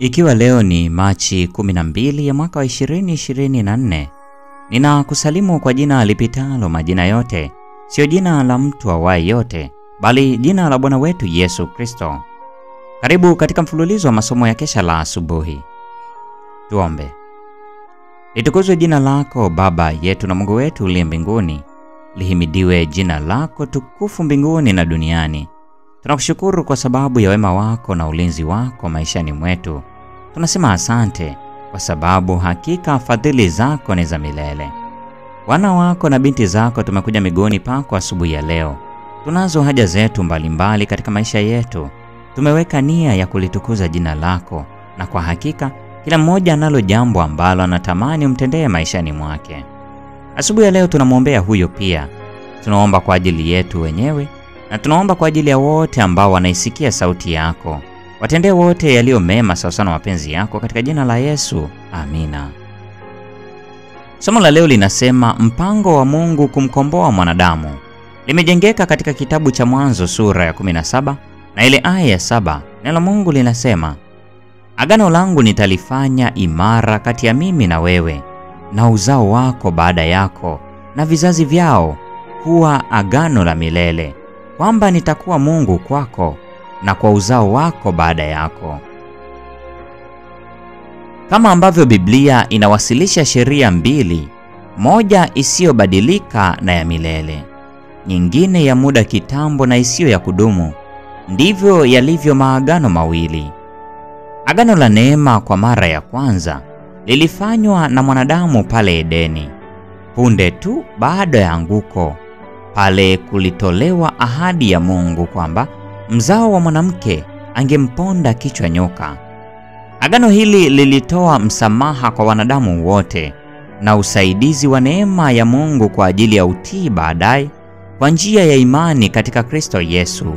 Ikiwa leo ni Machi 12 ya mwaka wa 2024, ninakusalimu kwa jina lipitalo majina yote, sio jina la mtu awaye yote, bali jina la Bwana wetu Yesu Kristo. Karibu katika mfululizo wa masomo ya kesha la asubuhi. Tuombe. Litukuzwe jina lako Baba yetu na Mungu wetu uliye mbinguni. Lihimidiwe jina lako tukufu mbinguni na duniani. Tunakushukuru kwa sababu ya wema wako na ulinzi wako maishani mwetu. Tunasema asante kwa sababu hakika fadhili zako ni za milele. Wana wako na binti zako tumekuja miguuni pako asubuhi ya leo. Tunazo haja zetu mbalimbali katika maisha yetu. Tumeweka nia ya kulitukuza jina lako, na kwa hakika kila mmoja analo jambo ambalo anatamani umtendee maishani mwake. Asubuhi ya leo tunamwombea huyo pia. Tunaomba kwa ajili yetu wenyewe, na tunaomba kwa ajili ya wote ambao wanaisikia sauti yako. Watendee wote yaliyo mema sawa na mapenzi yako katika jina la Yesu. Amina. Somo la leo linasema mpango wa Mungu kumkomboa mwanadamu. Limejengeka katika kitabu cha Mwanzo sura ya 17 na ile aya ya 7. Neno la Mungu linasema, agano langu nitalifanya imara kati ya mimi na wewe na uzao wako baada yako na vizazi vyao, kuwa agano la milele, kwamba nitakuwa Mungu kwako na kwa uzao wako baada yako. Kama ambavyo Biblia inawasilisha sheria mbili, moja isiyobadilika na ya milele, nyingine ya muda kitambo na isiyo ya kudumu, ndivyo yalivyo maagano mawili. Agano la neema kwa mara ya kwanza lilifanywa na mwanadamu pale Edeni, punde tu baada ya anguko. Pale kulitolewa ahadi ya Mungu kwamba mzao wa mwanamke angemponda kichwa nyoka. Agano hili lilitoa msamaha kwa wanadamu wote na usaidizi wa neema ya Mungu kwa ajili ya utii baadaye kwa njia ya imani katika Kristo Yesu.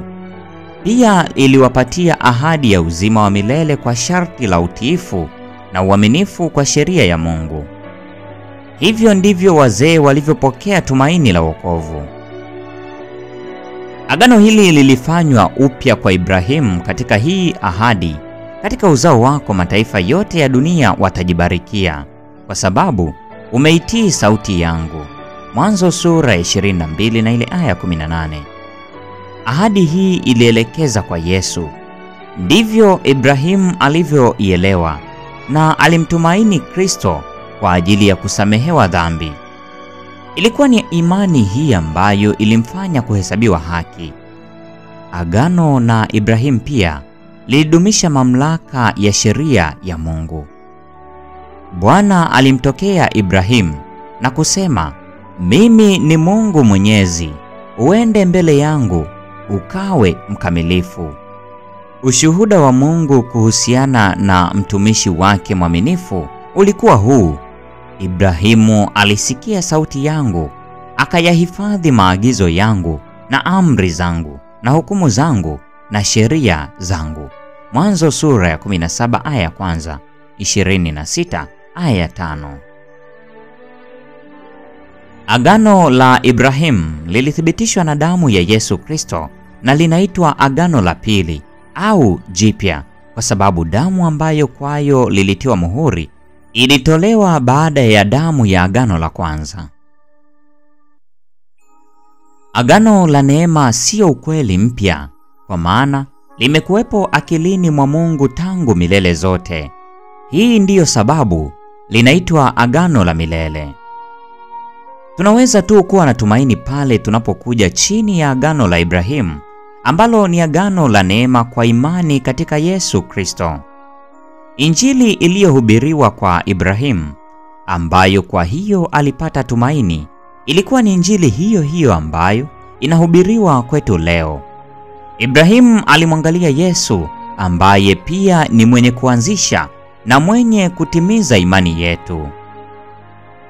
Pia iliwapatia ahadi ya uzima wa milele kwa sharti la utiifu na uaminifu kwa sheria ya Mungu. Hivyo ndivyo wazee walivyopokea tumaini la wokovu. Agano hili lilifanywa upya kwa Ibrahimu katika hii ahadi, katika uzao wako mataifa yote ya dunia watajibarikia, kwa sababu umeitii sauti yangu. Mwanzo sura ya 22 na ile aya 18. Ahadi hii ilielekeza kwa Yesu. Ndivyo Ibrahimu alivyoielewa na alimtumaini Kristo kwa ajili ya kusamehewa dhambi. Ilikuwa ni imani hii ambayo ilimfanya kuhesabiwa haki. Agano na Ibrahimu pia lilidumisha mamlaka ya sheria ya Mungu. Bwana alimtokea Ibrahimu na kusema, mimi ni Mungu Mwenyezi, uende mbele yangu ukawe mkamilifu. Ushuhuda wa Mungu kuhusiana na mtumishi wake mwaminifu ulikuwa huu: Ibrahimu alisikia sauti yangu, akayahifadhi maagizo yangu na amri zangu na hukumu zangu na sheria zangu. Mwanzo sura ya 17 aya ya kwanza, 26 aya ya 5. Agano la Ibrahimu lilithibitishwa na damu ya Yesu Kristo na linaitwa agano la pili au jipya kwa sababu damu ambayo kwayo lilitiwa muhuri ilitolewa baada ya damu ya agano la kwanza. Agano la neema sio ukweli mpya, kwa maana limekuwepo akilini mwa Mungu tangu milele zote. Hii ndiyo sababu linaitwa agano la milele. Tunaweza tu kuwa na tumaini pale tunapokuja chini ya agano la Ibrahimu, ambalo ni agano la neema kwa imani katika Yesu Kristo. Injili iliyohubiriwa kwa Ibrahimu, ambayo kwa hiyo alipata tumaini, ilikuwa ni injili hiyo hiyo ambayo inahubiriwa kwetu leo. Ibrahimu alimwangalia Yesu, ambaye pia ni mwenye kuanzisha na mwenye kutimiza imani yetu.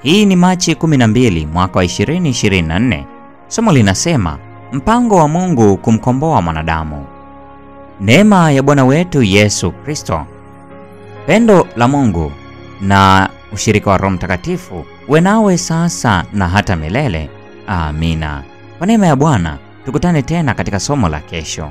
Hii ni Machi 12 mwaka wa 2024. Somo linasema mpango wa Mungu kumkomboa mwanadamu. Neema ya Bwana wetu Yesu Kristo, pendo la Mungu na ushirika wa Roho Mtakatifu uwe nawe sasa na hata milele. Amina. Kwa neema ya Bwana tukutane tena katika somo la kesho.